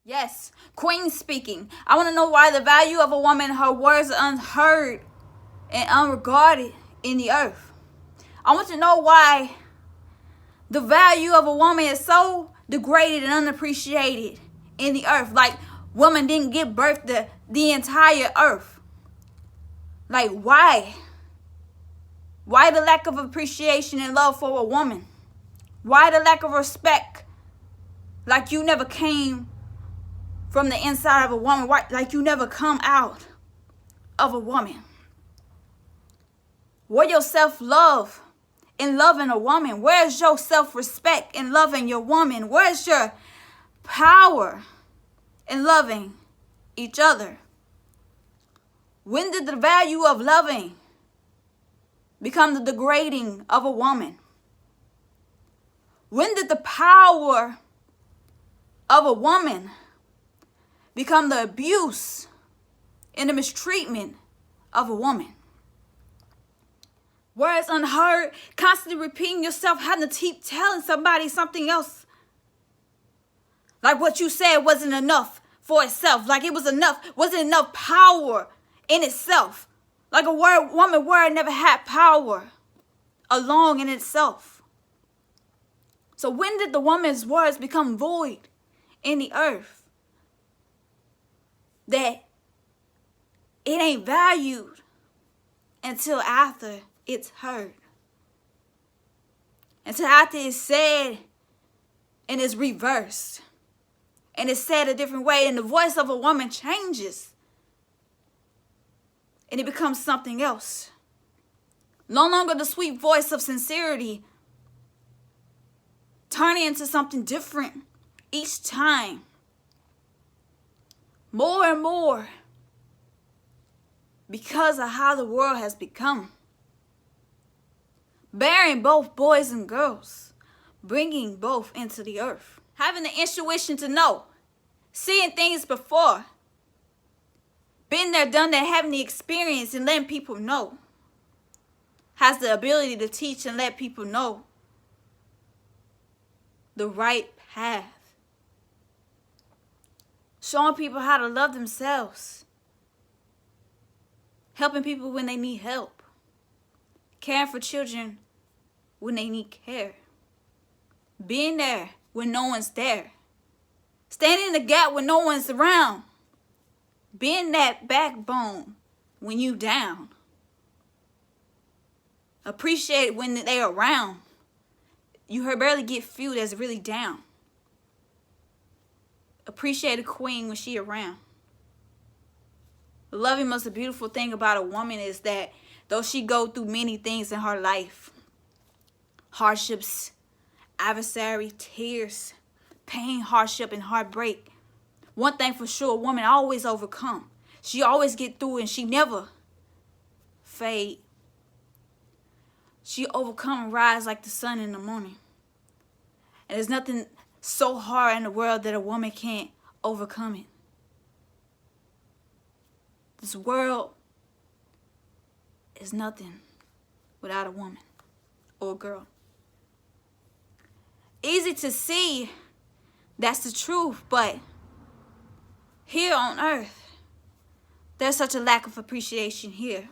Yes, Queen speaking. I want to know why the value of a woman, her words are unheard and unregarded in the earth. I want to know why the value of a woman is so degraded and unappreciated in the earth. Like, woman didn't give birth to the entire earth. Like, why? Why the lack of appreciation and love for a woman? Why the lack of respect? Like you never came from the inside of a woman. Why, like you never come out of a woman. Where your self-love in loving a woman? Where's your self-respect in loving your woman? Where's your power in loving each other? When did the value of loving become the degrading of a woman? When did the power of a woman become the abuse and the mistreatment of a woman? Words unheard, constantly repeating yourself, having to keep telling somebody something else. Like what you said wasn't enough for itself. Like it was enough, wasn't enough power in itself. Like a woman word never had power alone in itself. So when did the woman's words become void in the earth? That it ain't valued until after it's heard. Until after it's said and it's reversed. And it's said a different way and the voice of a woman changes. And it becomes something else. No longer the sweet voice of sincerity. Turning into something different each time. More and more. Because of how the world has become. Bearing both boys and girls. Bringing both into the earth. Having the intuition to know. Seeing things before. Been there, done that, having the experience and letting people know. Has the ability to teach and let people know the right path. Showing people how to love themselves. Helping people when they need help. Caring for children when they need care. Being there when no one's there. Standing in the gap when no one's around. Being that backbone when you down. Appreciate when they're around. You barely get few that's really down. Appreciate a queen when she around. The loving, most beautiful thing about a woman is that though she go through many things in her life, hardships, adversary, tears, pain, hardship, and heartbreak, one thing for sure, a woman always overcome. She always get through and she never fade. She overcome and rise like the sun in the morning. And there's nothing so hard in the world that a woman can't overcome it. This world is nothing without a woman or a girl. Easy to see that's the truth, but here on earth, there's such a lack of appreciation here.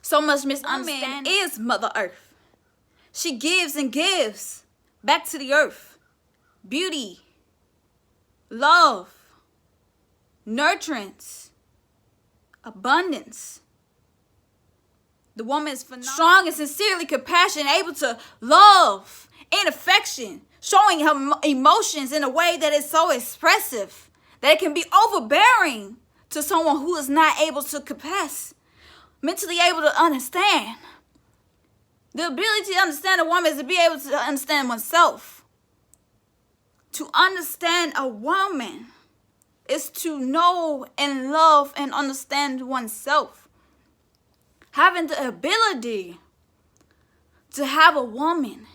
So much misunderstanding is Mother Earth. She gives and gives back to the earth. Beauty, love, nurturance, abundance. The woman is phenomenal. Strong and sincerely compassionate, able to love and affection, showing her emotions in a way that is so expressive that it can be overbearing to someone who is not able to compass, mentally able to understand. The ability to understand a woman is to be able to understand oneself. To understand a woman is to know and love and understand oneself. Having the ability to have a woman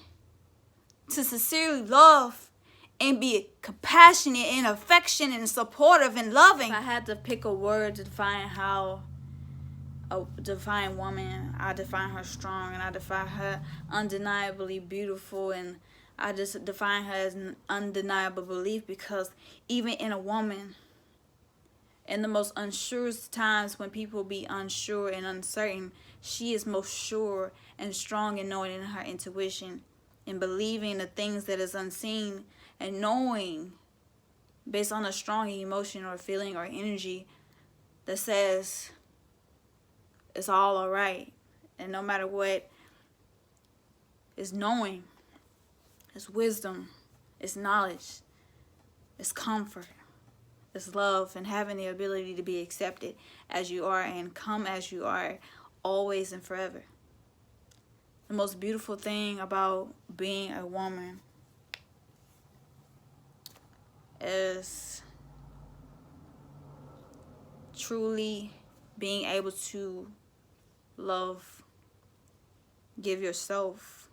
to sincerely love and be compassionate and affectionate and supportive and loving. If I had to pick a word to define how a define woman, I define her strong and I define her undeniably beautiful, and I just define her as an undeniable belief, because even in a woman, in the most unsure times when people be unsure and uncertain, she is most sure and strong in knowing in her intuition and believing the things that is unseen, and knowing based on a strong emotion or feeling or energy that says it's all right. And no matter what, it's knowing, it's wisdom, it's knowledge, it's comfort, it's love, and having the ability to be accepted as you are and come as you are, always and forever. The most beautiful thing about being a woman is truly being able to love, give yourself,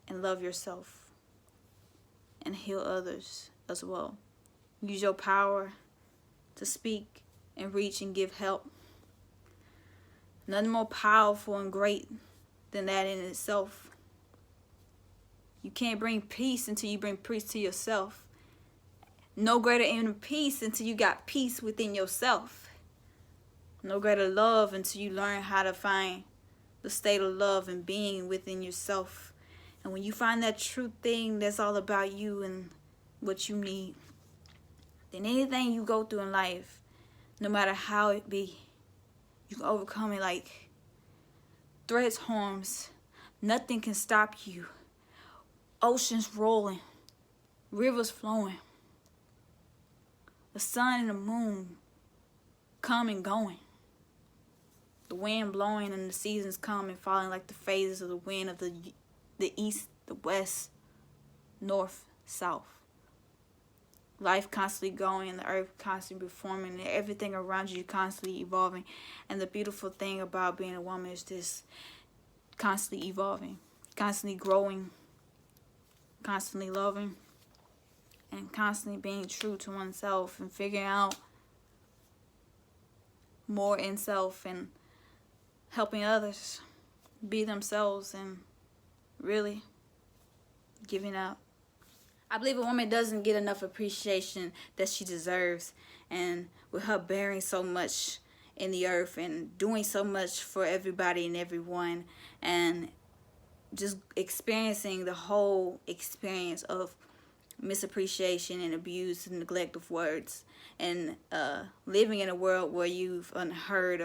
and love yourself, and heal others as well. Use your power to speak and reach and give help. Nothing more powerful and great than that in itself. You can't bring peace until you bring peace to yourself. No greater inner peace until you got peace within yourself. No greater love until you learn how to find the state of love and being within yourself. And when you find that true thing that's all about you and what you need, then anything you go through in life, no matter how it be, you can overcome it like threats, harms. Nothing can stop you. Oceans rolling, rivers flowing, the sun and the moon come and going, the wind blowing and the seasons come and falling like the phases of the wind of the east, the west, north, south. Life constantly going and the earth constantly reforming and everything around you constantly evolving. And the beautiful thing about being a woman is this constantly evolving, constantly growing, constantly loving, and constantly being true to oneself and figuring out more in self and helping others be themselves and really giving up. I believe a woman doesn't get enough appreciation that she deserves, and with her bearing so much in the earth and doing so much for everybody and everyone, and just experiencing the whole experience of misappreciation and abuse and neglect of words, and living in a world where you've unheard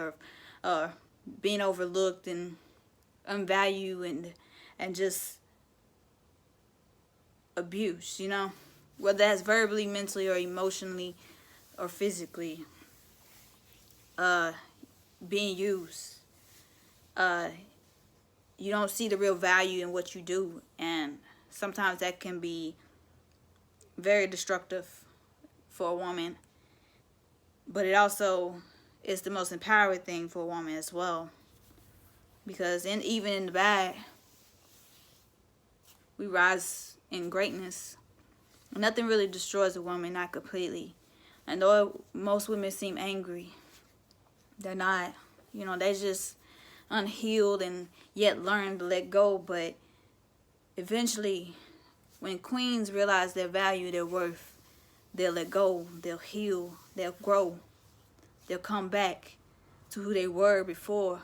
or being overlooked and unvalued and just abuse, you know, whether that's verbally, mentally, or emotionally, or physically, being used. You don't see the real value in what you do, and sometimes that can be very destructive for a woman, but it also is the most empowering thing for a woman as well, because even in the bad, we rise in greatness. Nothing really destroys a woman, not completely. And though most women seem angry, they're not. You know, they're just unhealed and yet learn to let go. But eventually, when queens realize their value, their worth, they'll let go, they'll heal, they'll grow, they'll come back to who they were before,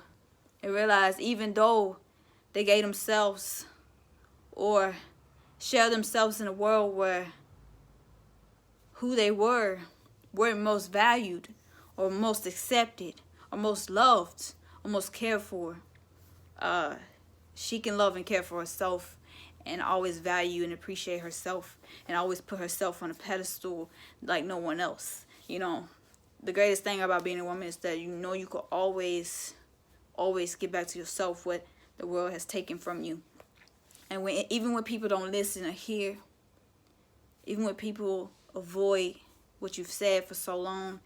and realize even though they gave themselves or share themselves in a world where who they were weren't most valued or most accepted or most loved or most cared for, she can love and care for herself and always value and appreciate herself and always put herself on a pedestal like no one else. You know, the greatest thing about being a woman is that you know you can always get back to yourself what the world has taken from you. And even when people don't listen or hear, even when people avoid what you've said for so long,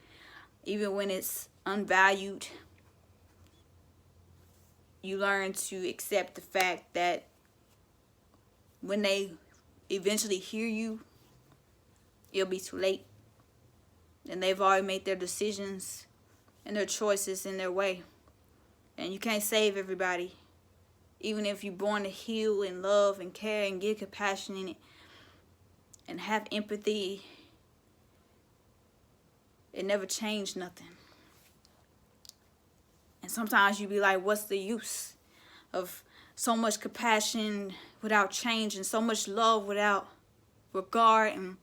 even when it's unvalued, you learn to accept the fact that when they eventually hear you, it'll be too late. And they've already made their decisions and their choices in their way. And you can't save everybody. Even if you're born to heal and love and care and give compassion in it and have empathy, it never changed nothing. And sometimes you be like, what's the use of so much compassion without change, and so much love without regard, and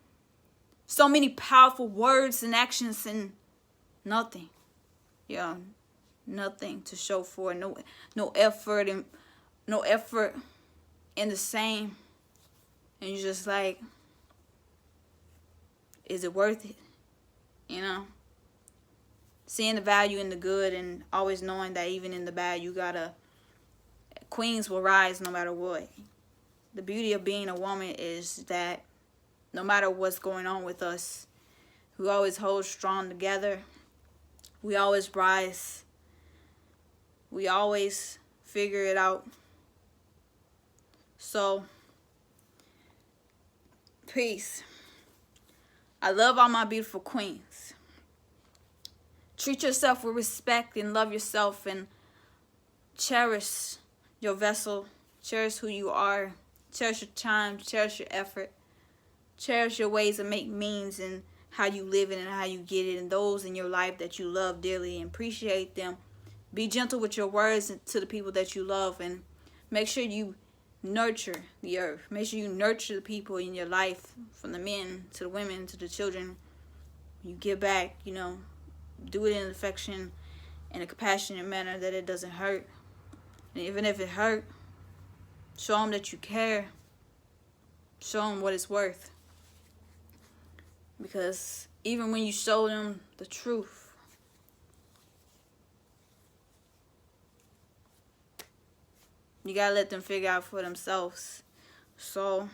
so many powerful words and actions and nothing. Yeah, nothing to show for it. No effort and no effort in the same. And you're just like, is it worth it? You know? Seeing the value in the good and always knowing that even in the bad, queens will rise no matter what. The beauty of being a woman is that no matter what's going on with us, we always hold strong together. We always rise. We always figure it out. So, peace. I love all my beautiful queens. Treat yourself with respect and love yourself and cherish your vessel. Cherish who you are. Cherish your time. Cherish your effort. Cherish your ways to make means and how you live it and how you get it, and those in your life that you love dearly, and appreciate them. Be gentle with your words to the people that you love, and make sure you nurture the earth. Make sure you nurture the people in your life, from the men to the women to the children. You give back, do it in an affection and a compassionate manner that it doesn't hurt. And even if it hurt, show them that you care. Show them what it's worth. Because even when you show them the truth, you gotta let them figure out for themselves. So